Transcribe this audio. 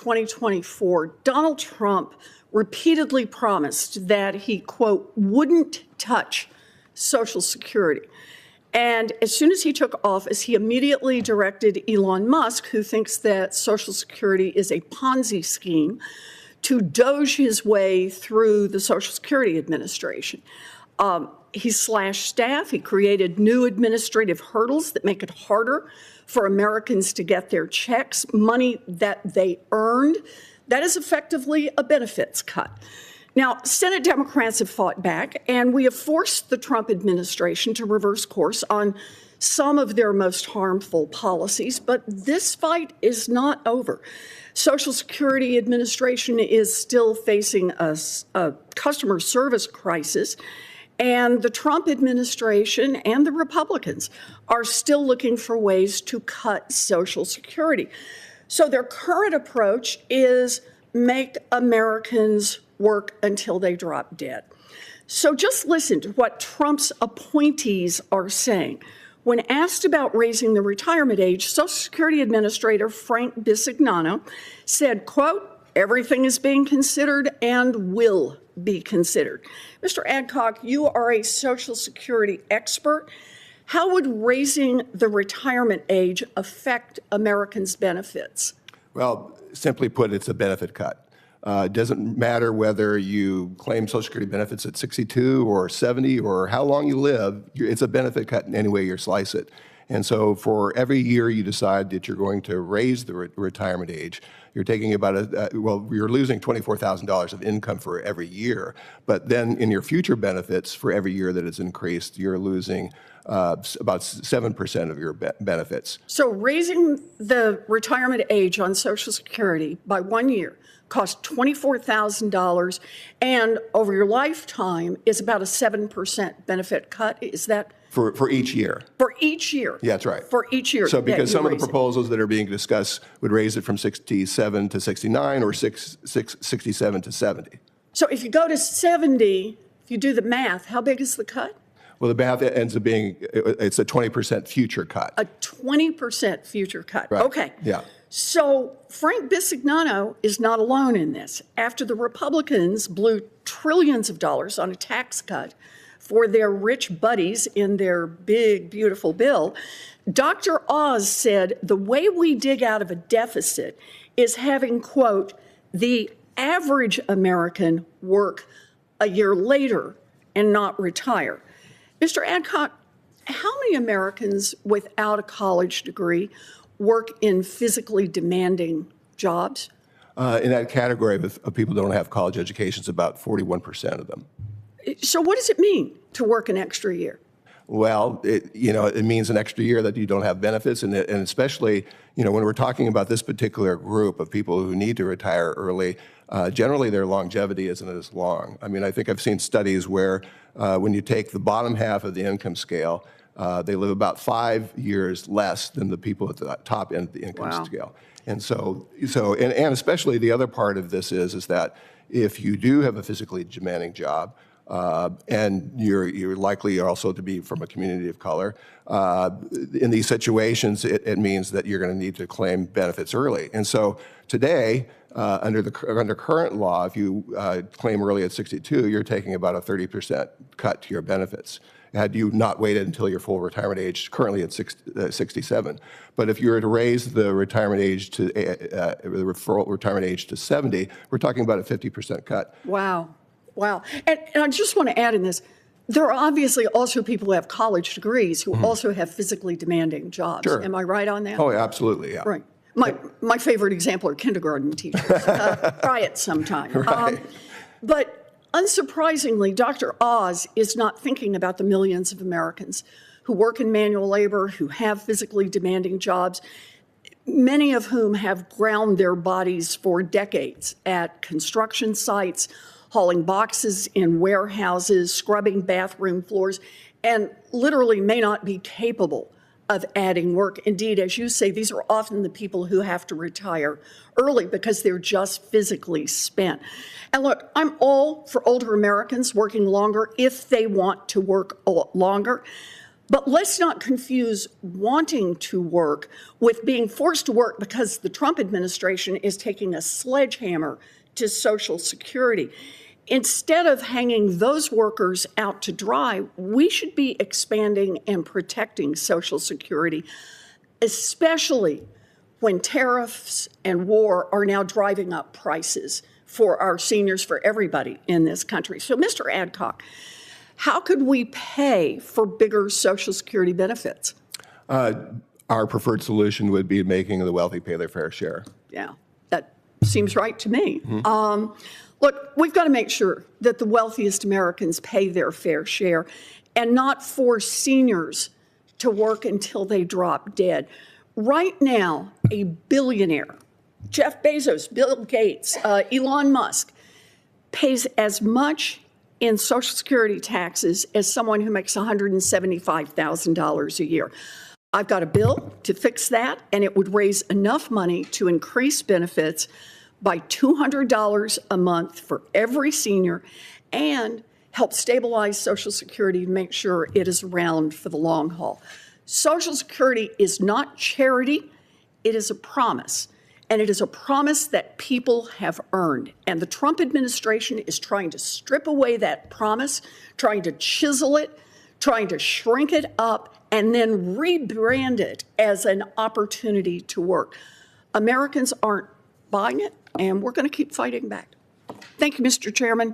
2024, Donald Trump repeatedly promised that he, quote, wouldn't touch Social Security. And as soon as he took office, he immediately directed Elon Musk, who thinks that Social Security is a Ponzi scheme, to doge his way through the Social Security Administration. He slashed staff. He created new administrative hurdles that make it harder for Americans to get their checks, money that they earned. That is effectively a benefits cut. Now, Senate Democrats have fought back, and we have forced the Trump administration to reverse course on some of their most harmful policies, but this fight is not over. Social Security Administration is still facing a customer service crisis, and the Trump administration and the Republicans are still looking for ways to cut Social Security. So their current approach is make Americans work until they drop dead. So just listen to what Trump's appointees are saying. When asked about raising the retirement age, Social Security Administrator Frank Bisignano said, quote, everything is being considered and will be considered. Mr. Adcock, you are a Social Security expert. How would raising the retirement age affect Americans' benefits? Well, simply put, it's a benefit cut. It doesn't matter whether you claim Social Security benefits at 62 or 70 or how long you live, it's a benefit cut in any way you slice it. And so for every year you decide that you're going to raise the retirement age, you're taking about you're losing $24,000 of income for every year. But then in your future benefits, for every year that it's increased, you're losing about 7% of your benefits. So raising the retirement age on Social Security by 1 year costs $24,000, and over your lifetime is about a 7% benefit cut. Is that? For each year. For each year. Yeah, that's right. For each year. So because some of the proposals that are being discussed would raise it from 67 to 69 or 67 to 70. So if you go to 70, if you do the math, how big is the cut? Well, the math ends up being, it's a 20% future cut. A 20% future cut. Right. Okay. Yeah. So Frank Bisignano is not alone in this. After the Republicans blew trillions of dollars on a tax cut for their rich buddies in their big, beautiful bill, Dr. Oz said the way we dig out of a deficit is having, quote, the average American work a year later and not retire. Mr. Adcock, how many Americans without a college degree work in physically demanding jobs? In that category of people who don't have college educations, about 41% of them. So what does it mean to work an extra year? Well, it means an extra year that you don't have benefits, and especially, when we're talking about this particular group of people who need to retire early, generally their longevity isn't as long. I mean, I think I've seen studies where when you take the bottom half of the income scale, they live about 5 years less than the people at the top end of the income scale. And so, and especially the other part of this is that if you do have a physically demanding job, and you're likely also to be from a community of color, in these situations, it means that you're going to need to claim benefits early. And so today, under current law, if you claim early at 62, you're taking about a 30% cut to your benefits, had you not waited until your full retirement age, currently at 67. But if you were to raise the retirement age to the full retirement age to 70, we're talking about a 50% cut. Wow. Wow. And I just want to add in this, there are obviously also people who have college degrees who also have physically demanding jobs. Sure. Am I right on that? Oh, absolutely, yeah. Right. My favorite example are kindergarten teachers. Try it sometime. Right. But unsurprisingly, Dr. Oz is not thinking about the millions of Americans who work in manual labor, who have physically demanding jobs, many of whom have ground their bodies for decades at construction sites, hauling boxes in warehouses, scrubbing bathroom floors, and literally may not be capable of adding work. Indeed, as you say, these are often the people who have to retire early because they're just physically spent. And look, I'm all for older Americans working longer if they want to work longer. But let's not confuse wanting to work with being forced to work because the Trump administration is taking a sledgehammer to Social Security. Instead of hanging those workers out to dry, we should be expanding and protecting Social Security, especially when tariffs and war are now driving up prices for our seniors, for everybody in this country. So, Mr. Adcock, how could we pay for bigger Social Security benefits? Our preferred solution would be making the wealthy pay their fair share. Yeah, that seems right to me. Look, we've got to make sure that the wealthiest Americans pay their fair share and not force seniors to work until they drop dead. Right now, a billionaire, Jeff Bezos, Bill Gates, Elon Musk, pays as much in Social Security taxes as someone who makes $175,000 a year. I've got a bill to fix that, and it would raise enough money to increase benefits by $200 a month for every senior and help stabilize Social Security to make sure it is around for the long haul. Social Security is not charity, it is a promise. And it is a promise that people have earned. And the Trump administration is trying to strip away that promise, trying to chisel it, trying to shrink it up, and then rebrand it as an opportunity to work. Americans aren't buying it, and we're going to keep fighting back. Thank you, Mr. Chairman.